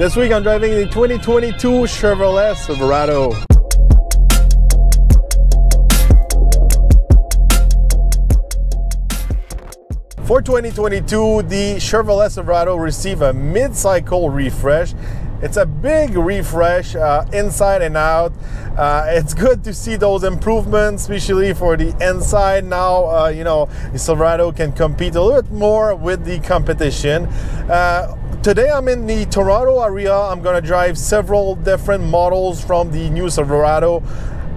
This week I'm driving the 2022 Chevrolet Silverado. For 2022, the Chevrolet Silverado received a mid-cycle refresh. It's a big refresh inside and out. It's good to see those improvements, especially for the inside. Now, you know, the Silverado can compete a little bit more with the competition. Today I'm in the Toronto area. I'm gonna drive several different models from the new Silverado.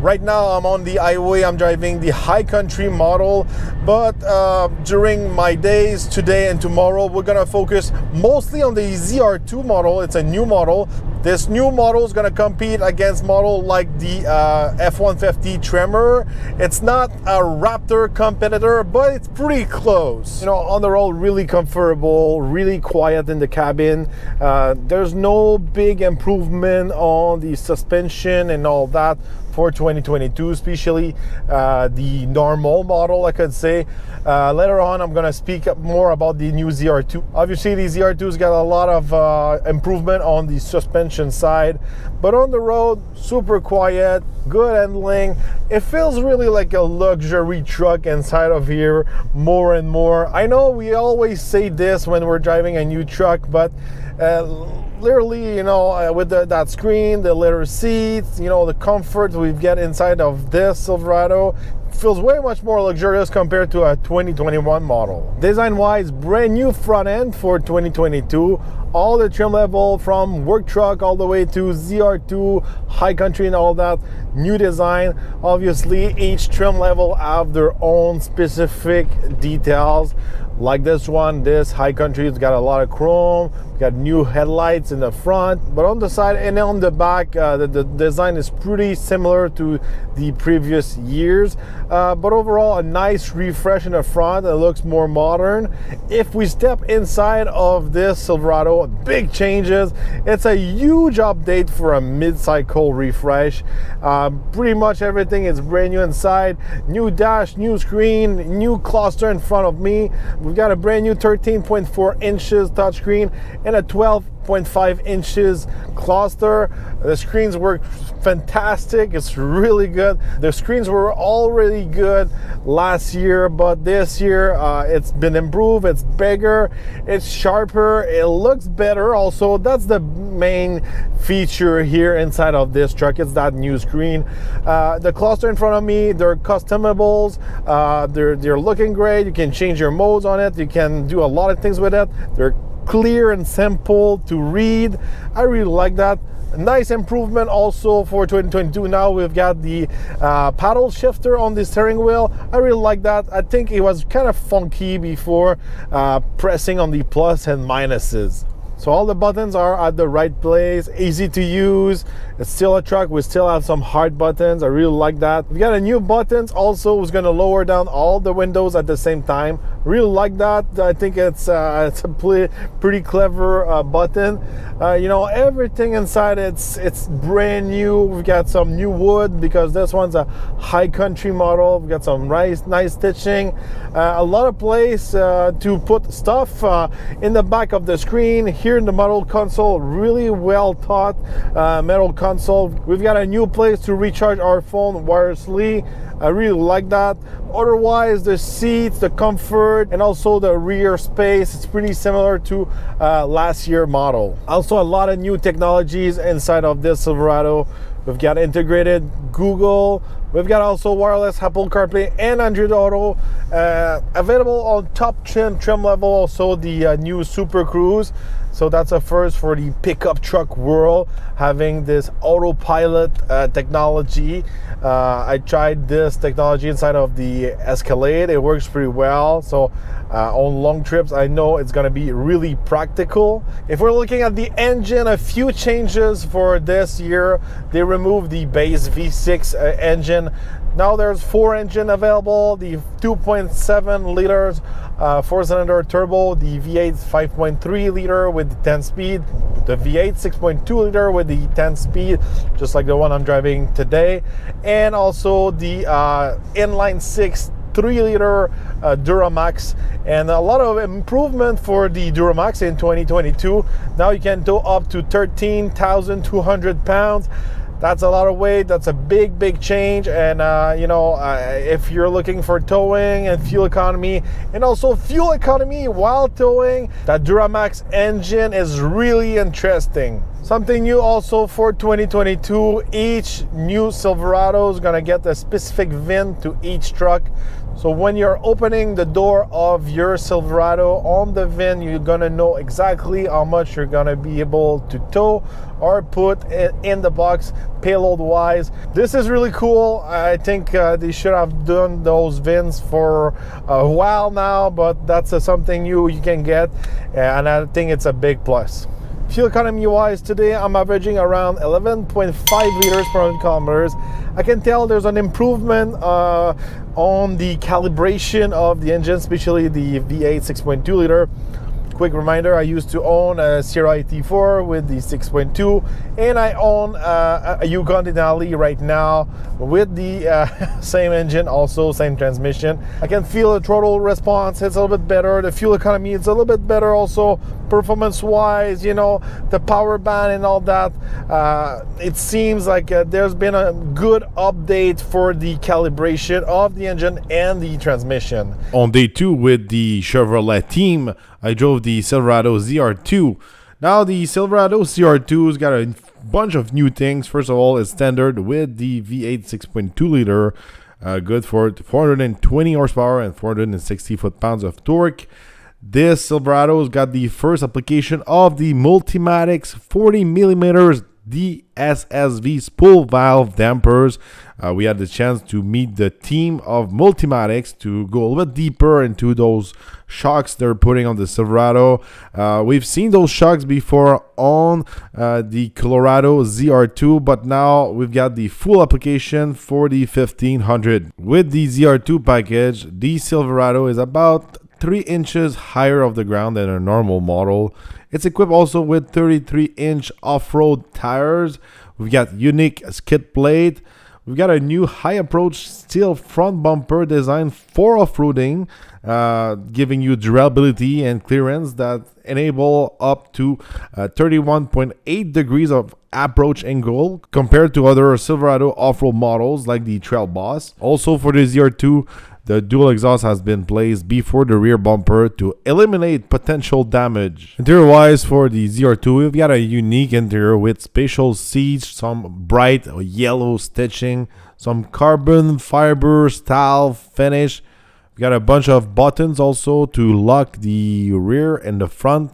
Right now I'm on the highway, I'm driving the high country model, but during my days today and tomorrow, we're gonna focus mostly on the Zr2 model. It's a new model. This new model is gonna compete against model like the F-150 Tremor. It's not a Raptor competitor, but it's pretty close. You know, on the road, really comfortable, really quiet in the cabin. There's no big improvement on the suspension and all that for 2022, especially the normal model, I could say. Later on, I'm gonna speak more about the new Zr2. Obviously, the Zr2's got a lot of improvement on the suspension side, but on the road, super quiet, good handling. It feels really like a luxury truck inside of here more and more. I know we always say this when we're driving a new truck, but literally, you know, with that screen, the leather seats, you know, the comfort we get inside of this Silverado feels way much more luxurious compared to a 2021 model. Design-wise, brand new front end for 2022. All the trim level from work truck all the way to Zr2, high country and all that, new design. Obviously, each trim level have their own specific details. Like this one, this high country, it's got a lot of chrome, got new headlights in the front, but on the side and on the back, the design is pretty similar to the previous years. But overall, a nice refresh in the front. It looks more modern. If we step inside of this Silverado, big changes. It's a huge update for a mid-cycle refresh. Pretty much everything is brand new inside. New dash, new screen, new cluster in front of me. We've got a brand new 13.4 inches touchscreen and a 12.5 inches cluster. The screens work fantastic. It's really good. The screens were already good last year, but this year it's been improved. It's bigger, it's sharper, it looks better. Also, that's the main feature here inside of this truck. It's that new screen. The cluster in front of me, they're customables. They're looking great. You can change your modes on it. You can do a lot of things with it. They're clear and simple to read. I really like that. Nice improvement also for 2022. Now we've got the paddle shifter on the steering wheel. I really like that. I think it was kind of funky before pressing on the plus and minuses. So all the buttons are at the right place, easy to use. It's still a truck. We still have some hard buttons. I really like that. We got a new buttons also. It's gonna lower down all the windows at the same time. Really like that. I think it's a pretty clever button. You know, everything inside it's brand new. We've got some new wood because this one's a high country model. We've got some nice stitching. A lot of place to put stuff in the back of the screen. Here in the model console, really well thought metal console. We've got a new place to recharge our phone wirelessly. I really like that. Otherwise, the seats, the comfort, and also the rear space, it's pretty similar to last year model. Also, a lot of new technologies inside of this Silverado. We've got integrated Google. We've got also wireless Apple CarPlay and Android Auto. Available on top trim level, also the new Super Cruise. So that's a first for the pickup truck world, having this autopilot technology. I tried this technology inside of the Escalade. It works pretty well. So on long trips, I know it's gonna be really practical. If we're looking at the engine, a few changes for this year. They removed the base V6 engine. Now there's 4 engine available, the 2.7 liters 4-cylinder turbo, the V8 5.3 liter with the 10 speed, the V8 6.2 liter with the 10 speed, just like the one I'm driving today, and also the inline 6 3-liter Duramax, and a lot of improvement for the Duramax in 2022. Now you can tow up to 13,200 pounds. That's a lot of weight. That's a big change. And you know, if you're looking for towing and fuel economy, and also fuel economy while towing, that Duramax engine is really interesting. Something new also for 2022, each new Silverado is gonna get a specific VIN to each truck. So when you're opening the door of your Silverado, on the VIN, you're gonna know exactly how much you're gonna be able to tow or put in the box payload wise. This is really cool. I think they should have done those VINs for a while now, but that's something new you can get, and I think it's a big plus. Fuel economy wise, today I'm averaging around 11.5 liters per 100 kilometers. I can tell there's an improvement on the calibration of the engine, especially the V8 6.2 liter. Quick reminder, I used to own a Sierra AT4 with the 6.2, and I own a Yukon Denali right now with the same engine, also same transmission. I can feel the throttle response, it's a little bit better. The fuel economy is a little bit better also, performance wise, you know, the power band and all that. It seems like there's been a good update for the calibration of the engine and the transmission. On day 2 with the Chevrolet team, I drove the Silverado Zr2. Now the Silverado Zr2's got a bunch of new things. First of all, it's standard with the V8 6.2 liter, good for 420 horsepower and 460 foot-pounds of torque. This Silverado's got the first application of the Multimatics 40 millimeters DSSV spool valve dampers. We had the chance to meet the team of Multimatics to go a little bit deeper into those shocks they're putting on the Silverado. We've seen those shocks before on the Colorado Zr2, but now we've got the full application for the 1500. With the Zr2 package, the Silverado is about 3 inches higher off the ground than a normal model. It's equipped also with 33-inch off-road tires. We've got unique skid plate. We've got a new high approach steel front bumper designed for off-roading, giving you durability and clearance that enable up to 31.8 degrees of approach angle compared to other Silverado off-road models like the Trail Boss. Also for the Zr2, the dual exhaust has been placed before the rear bumper to eliminate potential damage. Interior wise for the Zr2, we've got a unique interior with spatial seats, some bright yellow stitching, some carbon fiber style finish. We got a bunch of buttons also to lock the rear and the front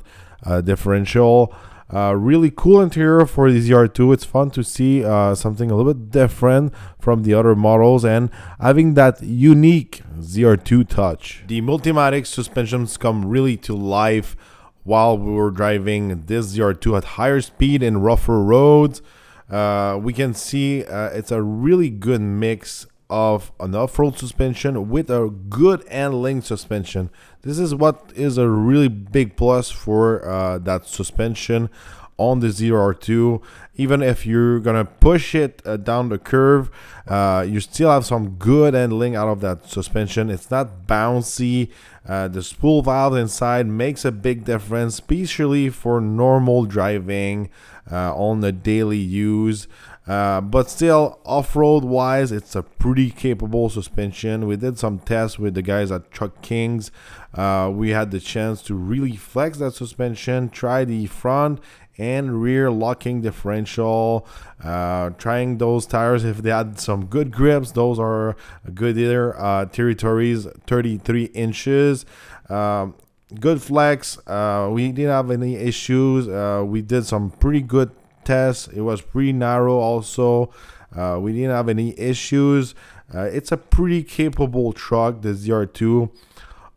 differential. Really cool interior for the Zr2. It's fun to see something a little bit different from the other models and having that unique Zr2 touch. The Multimatic suspensions come really to life while we were driving this Zr2 at higher speed and rougher roads. We can see it's a really good mix of an off-road suspension with a good handling suspension. This is what is a really big plus for that suspension on the Zr2. Even if you're gonna push it down the curve, you still have some good handling out of that suspension. It's not bouncy. The spool valve inside makes a big difference, especially for normal driving on the daily use. But still, off-road wise, it's a pretty capable suspension. We did some tests with the guys at Truck Kings. We had the chance to really flex that suspension, try the front and rear locking differential, trying those tires if they had some good grips. Those are good either territories, 33 inches. Good flex. We didn't have any issues. We did some pretty good tests. It was pretty narrow also. We didn't have any issues. It's a pretty capable truck, the Zr2.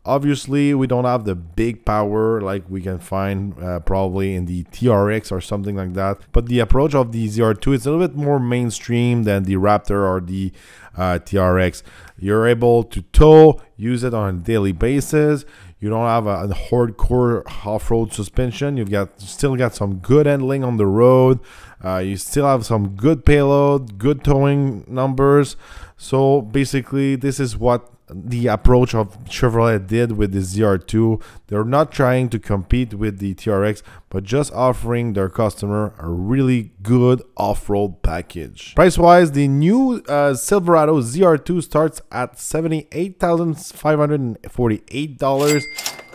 Obviously, we don't have the big power like we can find probably in the TRX or something like that. But the approach of the Zr2 is a little bit more mainstream than the Raptor or the TRX. You're able to tow, use it on a daily basis. You don't have a hardcore off-road suspension. You've still got some good handling on the road. You still have some good payload, good towing numbers. So basically, this is what the approach of Chevrolet did with the ZR2. They're not trying to compete with the TRX, but just offering their customer a really good off-road package. Price-wise, the new Silverado ZR2 starts at $78,548.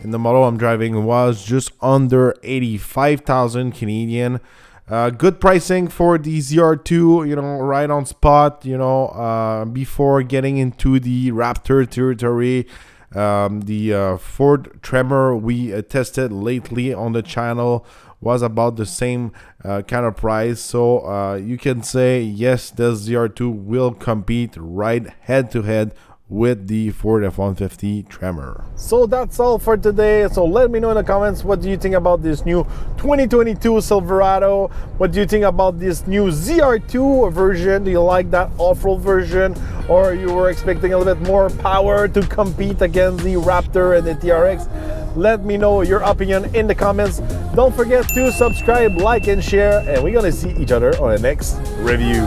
And the model I'm driving was just under 85,000 Canadian. Good pricing for the ZR2, you know, right on spot, you know, before getting into the Raptor territory. The Ford Tremor we tested lately on the channel was about the same kind of price. So you can say, yes, the ZR2 will compete right head to head with the Ford F-150 Tremor. So that's all for today. So let me know in the comments, what do you think about this new 2022 Silverado? What do you think about this new ZR2 version? Do you like that off-road version, or you were expecting a little bit more power to compete against the Raptor and the TRX? Let me know your opinion in the comments. Don't forget to subscribe, like, and share, and we're gonna see each other on the next review.